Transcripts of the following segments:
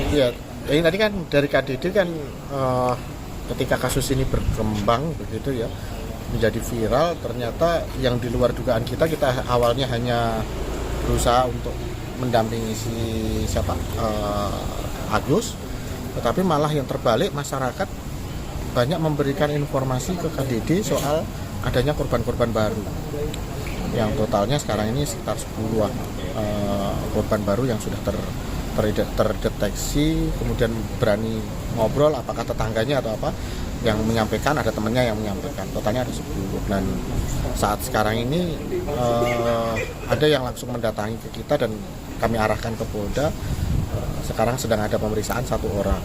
Ya, ini tadi kan dari KDD kan ketika kasus ini berkembang begitu ya, menjadi viral, ternyata yang di luar dugaan kita awalnya hanya berusaha untuk mendampingi si siapa Agus, tetapi malah yang terbalik masyarakat banyak memberikan informasi ke KDD soal adanya korban-korban baru, yang totalnya sekarang ini sekitar 10-an korban baru yang sudah terdeteksi, kemudian berani ngobrol, apakah tetangganya atau apa yang menyampaikan, ada temannya yang menyampaikan, totalnya ada 10. Dan saat sekarang ini ada yang langsung mendatangi ke kita dan kami arahkan ke Polda. Sekarang sedang ada pemeriksaan 1 orang,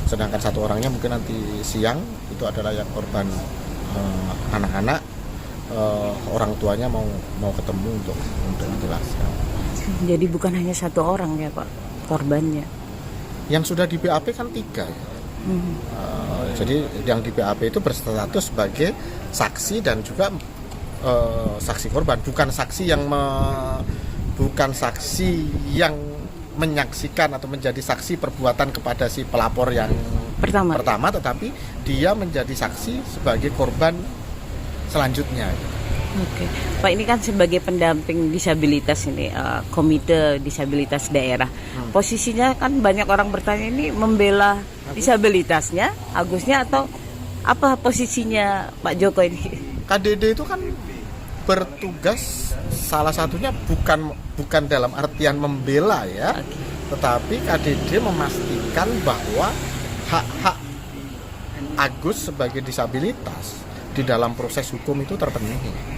sedangkan 1 orangnya mungkin nanti siang itu adalah yang korban anak-anak. Orang tuanya mau ketemu untuk menjelaskan. Jadi bukan hanya 1 orang ya Pak korbannya? Yang sudah di BAP kan 3 ya. Jadi yang di BAP itu berstatus sebagai saksi dan juga saksi korban, bukan saksi yang menyaksikan atau menjadi saksi perbuatan kepada si pelapor yang pertama, tetapi dia menjadi saksi sebagai korban selanjutnya. Oke, Pak, ini kan sebagai pendamping disabilitas ini, komite disabilitas daerah. Posisinya kan banyak orang bertanya ini membela disabilitasnya, Agusnya, atau apa posisinya Pak Joko ini? KDD itu kan bertugas salah satunya bukan dalam artian membela ya, tetapi KDD memastikan bahwa hak-hak Agus sebagai disabilitas di dalam proses hukum itu terpenuhi.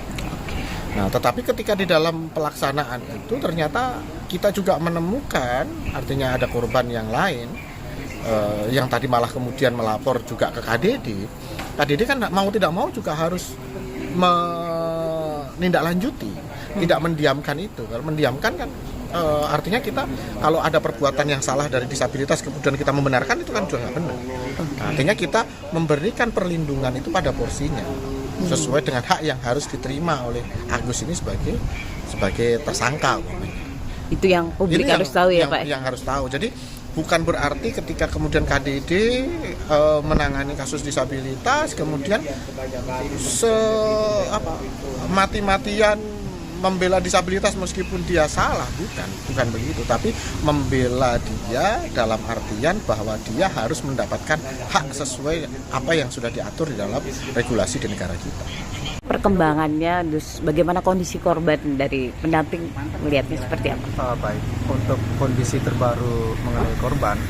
Nah, tetapi ketika di dalam pelaksanaan itu ternyata kita juga menemukan, artinya ada korban yang lain yang tadi malah kemudian melapor juga ke KDD. KDD kan mau tidak mau juga harus menindaklanjuti, tidak mendiamkan itu. Kalau mendiamkan kan artinya kita kalau ada perbuatan yang salah dari disabilitas kemudian kita membenarkan, itu kan juga nggak benar. Nah, artinya kita memberikan perlindungan itu pada porsinya, sesuai dengan hak yang harus diterima oleh Agus ini sebagai tersangka. Itu yang publik harus tahu ya Pak? Yang harus tahu. Jadi bukan berarti ketika kemudian KDD menangani kasus disabilitas kemudian mati-matian membela disabilitas meskipun dia salah, bukan begitu, tapi membela dia dalam artian bahwa dia harus mendapatkan hak sesuai apa yang sudah diatur di dalam regulasi di negara kita. Perkembangannya, dus bagaimana kondisi korban dari pendamping melihatnya seperti apa? Baik, untuk kondisi terbaru mengenai korban,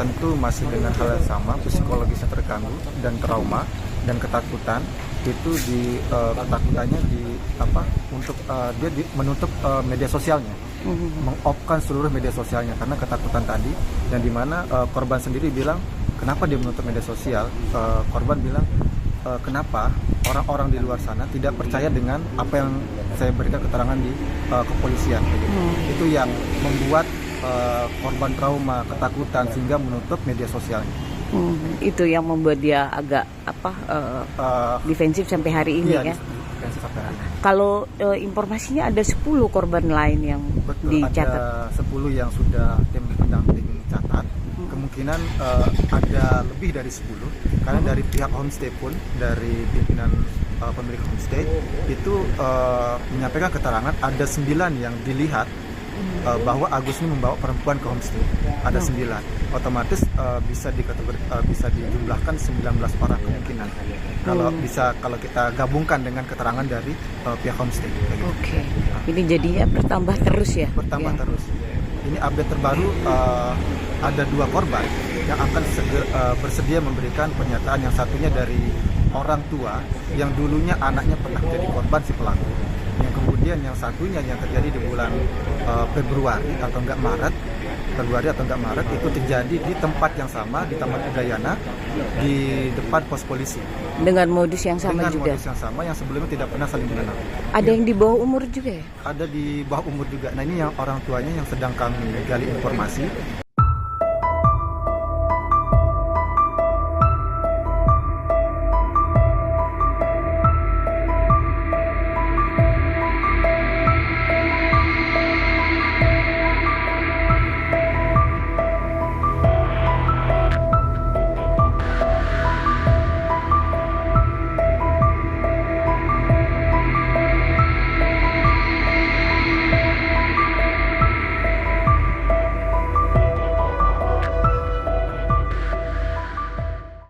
tentu masih dengan hal yang sama, psikologisnya terganggu dan trauma dan ketakutan. Itu ketakutannya untuk dia menutup media sosialnya, meng-off-kan seluruh media sosialnya karena ketakutan tadi, dan dimana korban sendiri bilang kenapa dia menutup media sosial. Korban bilang kenapa orang-orang di luar sana tidak percaya dengan apa yang saya berikan keterangan di kepolisian. Itu yang membuat korban trauma, ketakutan sehingga menutup media sosialnya. Itu yang membuat dia agak defensif sampai hari ini ya. Kalau informasinya ada 10 korban lain yang dicatat. Ada 10 yang sudah tim pendamping catat. Kemungkinan ada lebih dari 10 karena dari pihak homestay pun, dari pimpinan pemilik homestay itu menyampaikan keterangan ada 9 yang dilihat bahwa Agus ini membawa perempuan ke homestay. Ada 9, otomatis bisa dijumlahkan 19 orang kemungkinan. Kalau kita gabungkan dengan keterangan dari pihak homestay. Oke. Ini jadinya bertambah terus ya? Bertambah terus. Ini update terbaru, ada 2 korban yang akan bersedia memberikan pernyataan. Yang satunya dari orang tua yang dulunya anaknya pernah jadi korban si pelaku. Yang kemudian yang satunya yang terjadi di bulan Februari atau enggak Maret itu terjadi di tempat yang sama, di Taman Udayana, di depan pos polisi. Dengan modus yang sama juga? Dengan modus yang sama, yang sebelumnya tidak pernah saling mengenal. Ada yang di bawah umur juga ya? Ada di bawah umur juga. Nah, ini yang orang tuanya yang sedang kami gali informasi.